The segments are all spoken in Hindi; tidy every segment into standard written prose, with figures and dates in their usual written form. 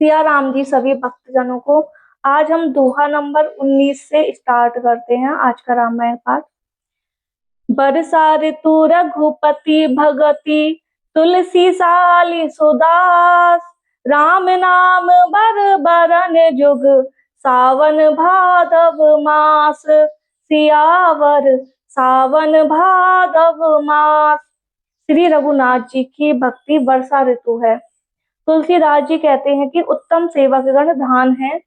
सिया राम जी सभी भक्तजनों को। आज हम दोहा नंबर 19 से स्टार्ट करते हैं आज का रामायण पाठ। बरसा ऋतु रघुपति भगति तुलसी साली सुदास। राम नाम बर बरन जुग सावन भादव मास। सियावर सावन भादव मास। श्री रघुनाथ जी की भक्ति वर्षा ऋतु है। तुलसीदास जी कहते हैं कि उत्तम सेवकगण धान है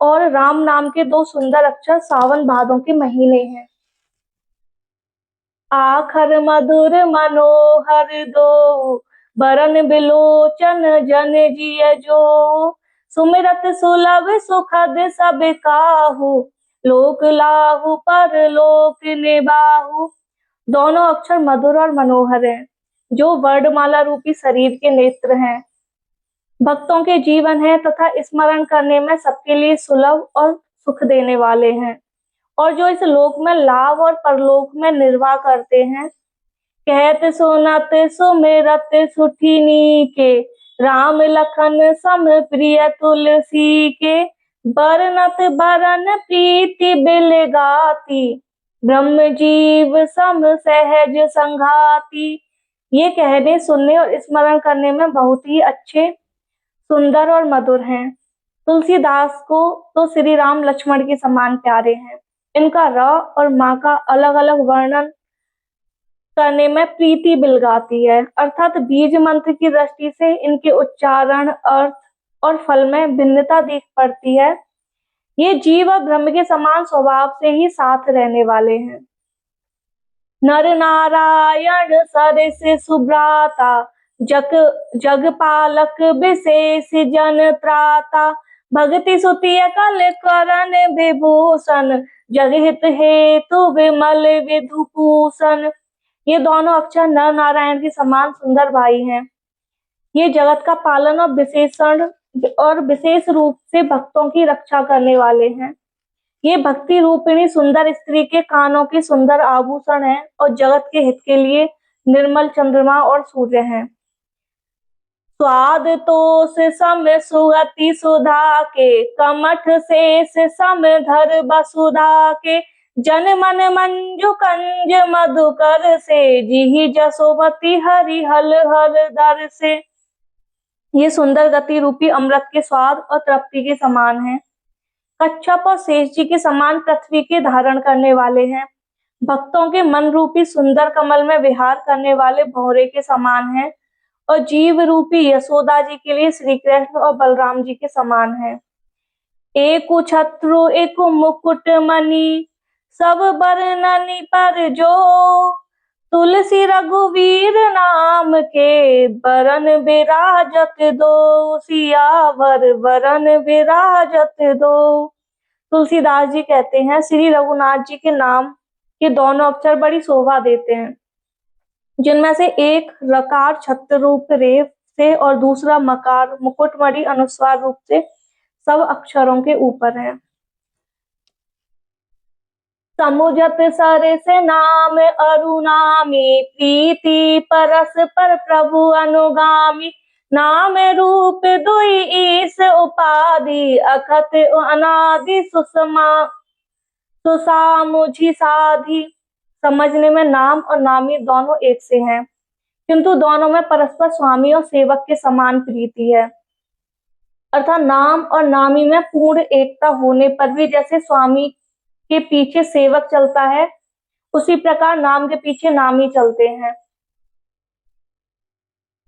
और राम नाम के दो सुंदर अक्षर सावन भादों के महीने हैं। आखर मधुर मनोहर दो बरन बिलोचन जन जिय जो। सुमिरत सुलभ सुखद सब काहू लोक लाहू पर लोक निबाहू। दोनों अक्षर मधुर और मनोहर हैं, जो वर्णमाला रूपी शरीर के नेत्र हैं, भक्तों के जीवन है तथा स्मरण करने में सबके लिए सुलभ और सुख देने वाले हैं, और जो इस लोक में लाभ और परलोक में निर्वाह करते हैं। कहत सुनत सुमिरत सुठिनी के राम लखन सम प्रिय तुलसी के। बरनत बरन प्रीति बिल गाती ब्रह्म जीव सम सहज संघाती। ये कहने सुनने और स्मरण करने में बहुत ही अच्छे, सुंदर और मधुर हैं। तुलसीदास को तो श्री राम लक्ष्मण के समान प्यारे हैं। इनका र और माँ का अलग अलग वर्णन करने में प्रीति बिलगाती है, अर्थात बीज मंत्र की दृष्टि से इनके उच्चारण, अर्थ और फल में भिन्नता देख पड़ती है। ये जीव और ब्रह्म के समान स्वभाव से ही साथ रहने वाले हैं। नर नारायण सरस सुभ्राता जग पालक विशेष जन त्राता। भक्ति सुति कल करण विभूषण जग हित हेतु विमल विधुभूषण। ये दोनों अक्षर नर नारायण के समान सुंदर भाई हैं। ये जगत का पालन और विशेष रूप से भक्तों की रक्षा करने वाले हैं। ये भक्ति रूपिणी सुंदर स्त्री के कानों के सुंदर आभूषण हैं और जगत के हित के लिए निर्मल चंद्रमा और सूर्य हैं। स्वाद तोष सम सुगति सुधा के कमठ शेष सम धर वसुधा के। जन मन मंजु कंज मधुकर से जिहि जसोमति हरि हल हल दर से। ये सुंदर गति रूपी अमृत के स्वाद और तृप्ति के समान हैं। कच्छप और शेष जी के समान पृथ्वी के धारण करने वाले हैं। भक्तों के मन रूपी सुंदर कमल में विहार करने वाले भौरे के समान हैं और जीव रूपी यशोदा जी के लिए श्री कृष्ण और बलराम जी के समान हैं। एक छत्रु एक मुकुट मणि सब बरननि पर जो। तुलसी रघुवीर नाम के बरन विराजत दो। सियावर बरन विराजत दो। तुलसीदास जी कहते हैं श्री रघुनाथ जी के नाम के दोनों अक्षर बड़ी शोभा देते हैं, जिनमें से एक रकार छत्र रूप रेफ से और दूसरा मकार मुकुटमणि अनुस्वार रूप से सब अक्षरों के ऊपर है। समुझत सर से नाम अरुणामी प्रीति परस पर प्रभु अनुगामी। नाम रूप दुई ईस उपाधि अखत अनादि सुषमा सुसा मुझी साधी। समझने में नाम और नामी दोनों एक से हैं, किंतु दोनों में परस्पर स्वामी और सेवक के समान प्रीति है। अर्थात नाम और नामी में पूर्ण एकता होने पर भी जैसे स्वामी के पीछे सेवक चलता है, उसी प्रकार नाम के पीछे नामी चलते हैं।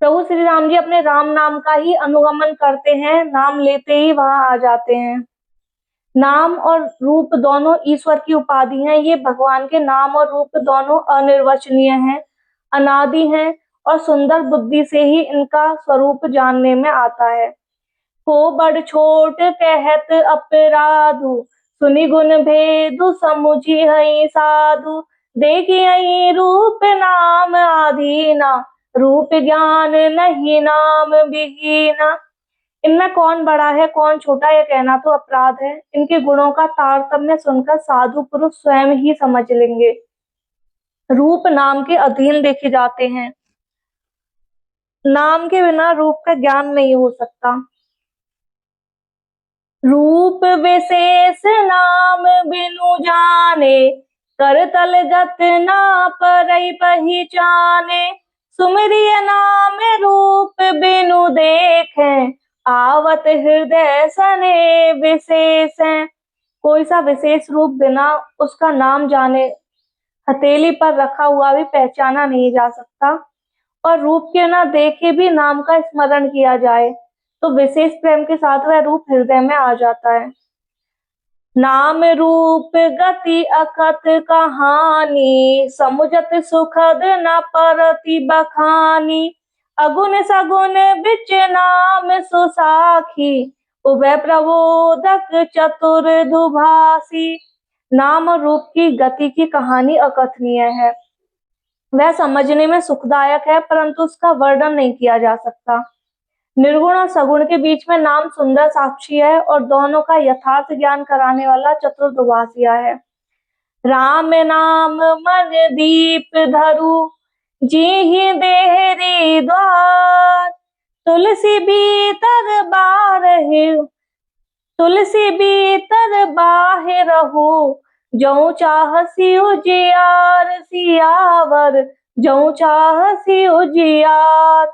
प्रभु श्री राम जी अपने राम नाम का ही अनुगमन करते हैं, नाम लेते ही वहां आ जाते हैं। नाम और रूप दोनों ईश्वर की उपाधि हैं। ये भगवान के नाम और रूप दोनों अनिर्वचनीय हैं, अनादि हैं और सुंदर बुद्धि से ही इनका स्वरूप जानने में आता है। को बड़ छोट कहत अपराधु सुनि गुण भेदु समुझी हई साधु। देखी हई रूप नाम आधीना रूप ज्ञान नहीं नाम विहीना। इनमें कौन बड़ा है कौन छोटा यह कहना तो अपराध है। इनके गुणों का तारतम्य सुनकर साधु पुरुष स्वयं ही समझ लेंगे। रूप नाम के अधीन देखे जाते हैं। नाम के बिना रूप का ज्ञान नहीं हो सकता। रूप विशेष नाम बिनु जाने, कर तल गत ना परई पहचाने। सुमिरिय नाम रूप बिनु देखे, आवत हृदय सने विशेष है। कोई सा विशेष रूप बिना उसका नाम जाने हथेली पर रखा हुआ भी पहचाना नहीं जा सकता, और रूप के ना देखे भी नाम का स्मरण किया जाए तो विशेष प्रेम के साथ वह रूप हृदय में आ जाता है। नाम रूप गति अकथ कहानी, समुझत सुखद न परति बखानी। अगुन सगुन बिच नाम सुसाखी, उभय प्रबोधक चतुर दुभासी। नाम और रूप की गति की कहानी अकथनीय है, वह समझने में सुखदायक है परंतु उसका वर्णन नहीं किया जा सकता। निर्गुण और सगुण के बीच में नाम सुंदर साक्षी है और दोनों का यथार्थ ज्ञान कराने वाला चतुर दुभाषिया है। राम नाम मन दीप धरु, जीहि देहरी द्वार। तुलसी भीतर बारहिं, तुलसी भीतर बाहिरहु, जौं चाहसि उजियार सियावर, जौं चाहसि उजियार।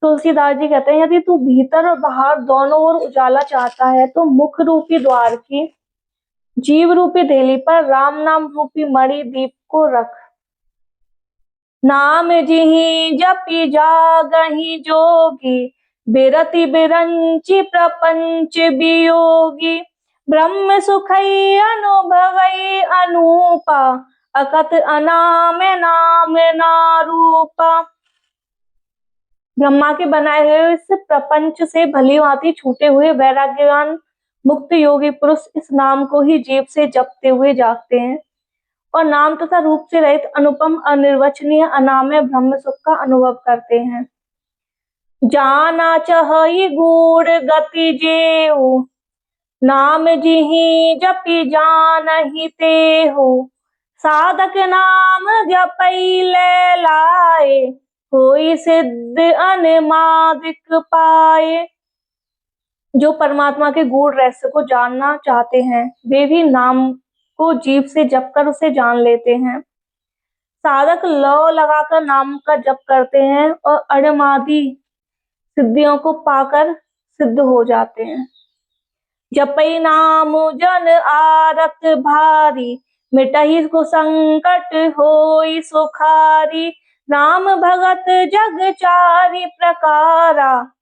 तुलसीदास जी कहते हैं, यदि तू भीतर और बाहर दोनों ओर उजाला चाहता है तो मुख रूपी द्वार की जीव रूपी देली पर राम नाम रूपी मणि दीप को रख। नाम जिहि जपि जागहि जोगी, बिरति बिरंचि प्रपंच वियोगी। ब्रह्म सुखै अनुभवै अनूपा, अकथ अनाम नाम नारूपा। ब्रह्मा के बनाए हुए इस प्रपंच से भली भांति छूटे हुए वैराग्यवान मुक्त योगी पुरुष इस नाम को ही जीव से जपते हुए जागते हैं और नाम तथा रूप से रहित अनुपम अनिर्वचनीय अनामय ब्रह्म सुख का अनुभव करते हैं। जाना चहई गूढ़ गति जेऊ, नाम जिहि जपि जानहि तेहु। साधक नाम जपै ले लाए, होई सिद्ध अनमादिक पाए। जो परमात्मा के गूढ़ रहस्य को जानना चाहते हैं वे भी नाम को जीव से जप कर उसे जान लेते हैं। साधक लौ लगाकर नाम का जप करते हैं और अणमादि सिद्धियों को पाकर सिद्ध हो जाते हैं। जपई नाम जन आरत भारी, मिटहि को संकट होई सुखारी। नाम भगत जग चारि प्रकारा,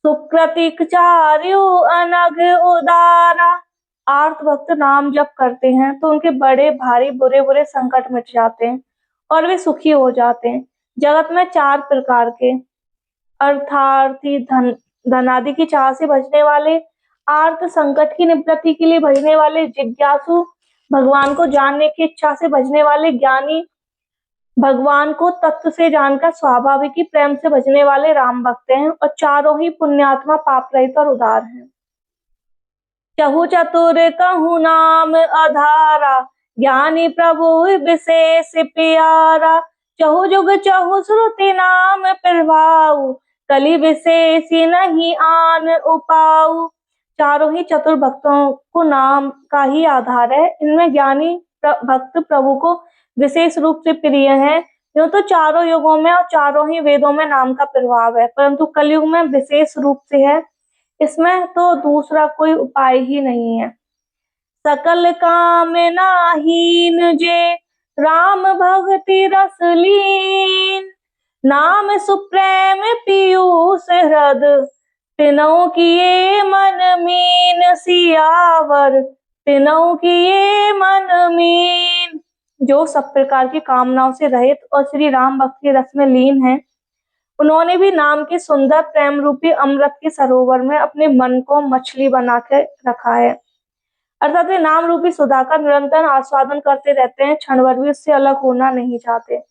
सुकृतिक चार्यु अनघ उदारा। आर्त भक्त नाम जप करते हैं तो उनके बड़े भारी बुरे बुरे संकट मिट जाते हैं और वे सुखी हो जाते हैं। जगत में 4 प्रकार के अर्थार्थी, धनादि की चाह से भजने वाले, आर्त संकट की निवृत्ति के लिए भजने वाले, जिज्ञासु भगवान को जानने की इच्छा से भजने वाले, ज्ञानी भगवान को तत्व से जानकर स्वाभाविक ही प्रेम से भजने वाले राम भक्त हैं और चारों ही पुण्यात्मा पाप रहित और उदार हैं। चहु चतुर कहु नाम आधारा, ज्ञानी प्रभु विशेष प्यारा। चहु जुग चहु श्रुति नाम प्रभाऊ, कलि विशेषी नहीं आन उपाऊ। चारों ही चतुर भक्तों को नाम का ही आधार है। इनमें ज्ञानी भक्त प्रभु को विशेष रूप से प्रिय है। यूं तो चारों युगों में और चारों ही वेदों में नाम का प्रभाव है, परंतु कलयुग में विशेष रूप से है। इसमें तो दूसरा कोई उपाय ही नहीं है। सकल कामनाहीन जे, राम भक्ति रस लीन। नाम सुप्रेम पीयूष हृद, तिनौ किए मन मीन सियावर, तिनौ किए मन मीन। जो सब प्रकार की कामनाओं से रहित और श्री राम भक्ति रस में लीन है, उन्होंने भी नाम के सुंदर प्रेम रूपी अमृत के सरोवर में अपने मन को मछली बना के रखा है। अर्थात वे नाम रूपी सुधा का निरंतर आस्वादन करते रहते हैं, क्षण भर भी उससे अलग होना नहीं चाहते।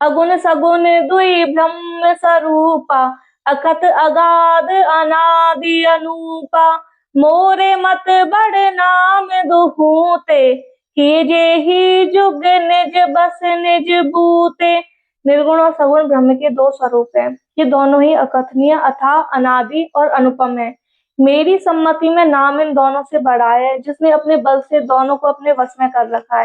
अगुण सगुण दुई ब्रह्म स्वरूपा, अकथ अगाध अनादि अनूपा। मोरे मत बड़ नाम दुहूते, कीजे ही जुग निज बस निज बूते। निर्गुण और सगुण ब्रह्म के 2 स्वरूप हैं। ये दोनों ही अकथनीय, अथाह, अनादि और अनुपम है। मेरी सम्मति में नाम इन दोनों से बड़ा है, जिसने अपने बल से दोनों को अपने वश में कर रखा है।